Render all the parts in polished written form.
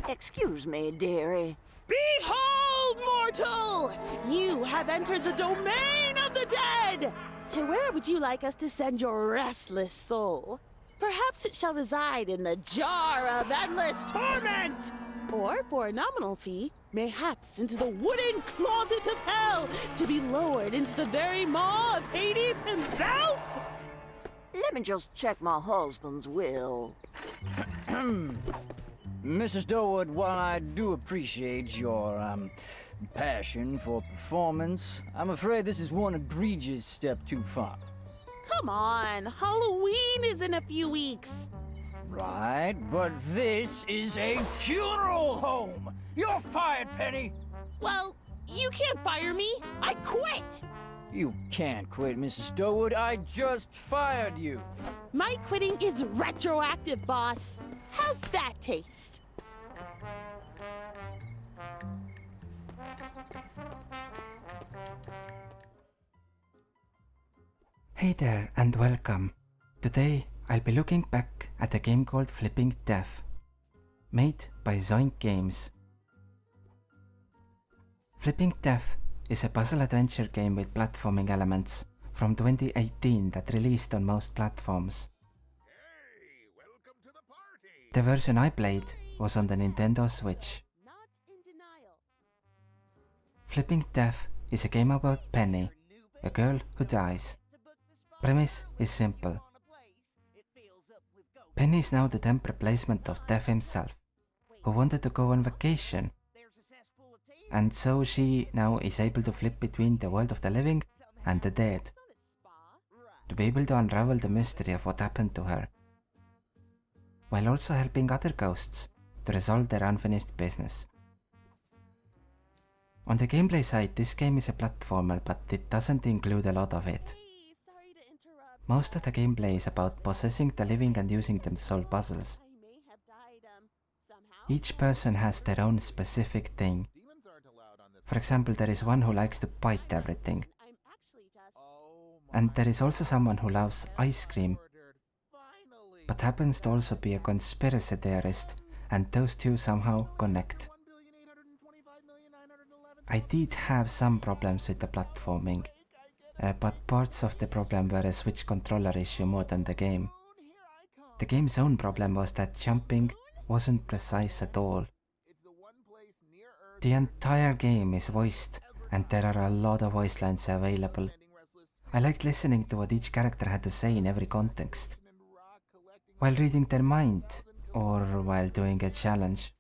Excuse me, dearie. Behold, mortal! You have entered the domain of the dead! To where would you like us to send your restless soul? Perhaps it shall reside in the jar of endless torment! Or, for a nominal fee, mayhaps into the wooden closet of hell, to be lowered into the very maw of Hades himself! Let me just check my husband's will. Mrs. Durwood, while I do appreciate your, passion for performance, I'm afraid this is one egregious step too far. Come on, Halloween is in a few weeks. Right, but this is a funeral home! You're fired, Penny! Well, you can't fire me. I quit! You can't quit, Mrs. Durwood. I just fired you. My quitting is retroactive, boss. How's that taste? Hey there and welcome. Today I'll be looking back at a game called Flipping Death, made by Zoink Games. Flipping Death is a puzzle adventure game with platforming elements from 2018 that released on most platforms. Hey, welcome to the party. The version I played was on the Nintendo Switch. Not in denial. Flipping Death is a game about Penny, a girl who dies. Premise is simple. Penny is now the temp replacement of Death himself, who wanted to go on vacation. And so she now is able to flip between the world of the living and the dead, to be able to unravel the mystery of what happened to her, while also helping other ghosts to resolve their unfinished business. On the gameplay side, this game is a platformer, but it doesn't include a lot of it. Hey, sorry to interrupt. Most of the gameplay is about possessing the living and using them to solve puzzles. I may have died, somehow. Each person has their own specific thing. Demons aren't allowed on this. For example, there is one who likes to bite everything, I'm actually just... Oh my and there is also someone who loves ice cream, ordered. Finally. but happens to also be a conspiracy theorist, and those two somehow connect. 1,825,911. I did have some problems with the platforming, but parts of the problem were a Switch controller issue more than the game. The game's own problem was that jumping wasn't precise at all. It's the one place near Earth. The entire game is voiced, and there are a lot of voice lines available. I liked listening to what each character had to say in every context, while reading their mind, or while doing a challenge.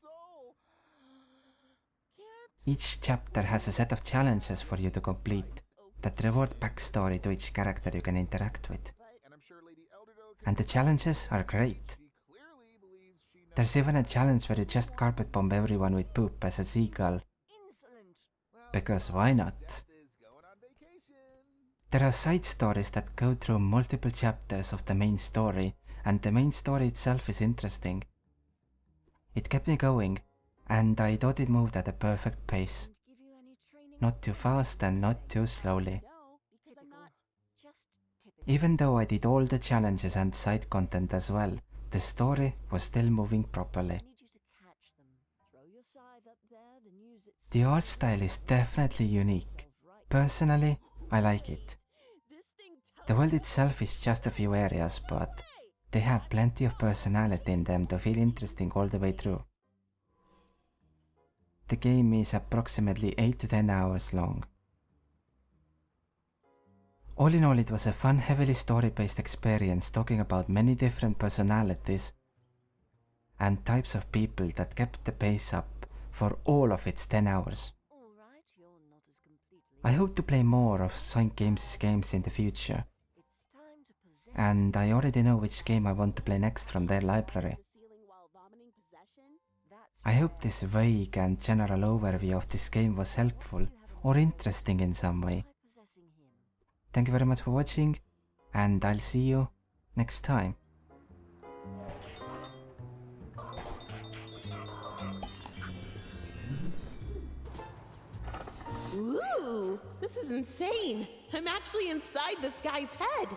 Each chapter has a set of challenges for you to complete that reward backstory to each character you can interact with. And I'm sure Lady Elderdo can And the challenges are great. she clearly believes she knows. There's even a challenge where you just carpet bomb everyone with poop as a seagull, Insolent. Well, because why not? Death is going on vacation. There are side stories that go through multiple chapters of the main story, and the main story itself is interesting. It kept me going, and I thought it moved at a perfect pace. Give you any training? Not too fast and not too slowly. No, because I'm not. Just typical. Even though I did all the challenges and side content as well, the story was still moving properly. I need you to catch them. Throw your scythe up there, then use it. The art style is definitely unique. Personally, I like it. This thing The world itself is just a few areas, but they have plenty of personality in them to feel interesting all the way through. The game is approximately 8 to 10 hours long. All in all, it was a fun, heavily story-based experience talking about many different personalities and types of people that kept the pace up for all of its 10 hours. All right, you're not as completely. I hope to play more of Zoink Games' games in the future, It's time to possess. and I already know which game I want to play next from their library. the ceiling while vomiting possession? That's I hope this vague and general overview of this game was helpful or interesting in some way. by possessing him. Thank you very much for watching, and I'll see you next time. Ooh, this is insane. I'm actually inside this guy's head.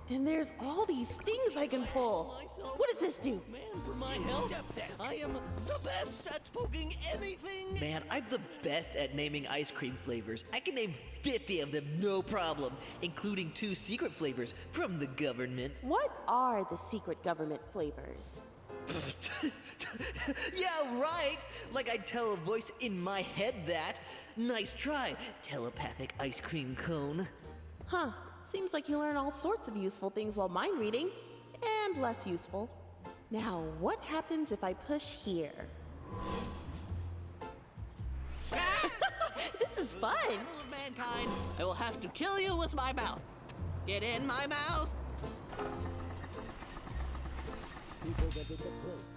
And there's all these things I can pull. What does this do? Man, for my help, I am the best at poking anything. Man, I'm the best at naming ice cream flavors. I can name 50 of them, no problem, including 2 secret flavors from the government. What are the secret government flavors? Yeah, right. Like I'd tell a voice in my head that. Nice try, telepathic ice cream cone. Huh. Seems like you learn all sorts of useful things while mind reading, and less useful. Now, what happens if I push here? This is fun! Battle of mankind, I will have to kill you with my mouth. Get in my mouth. People that did the play.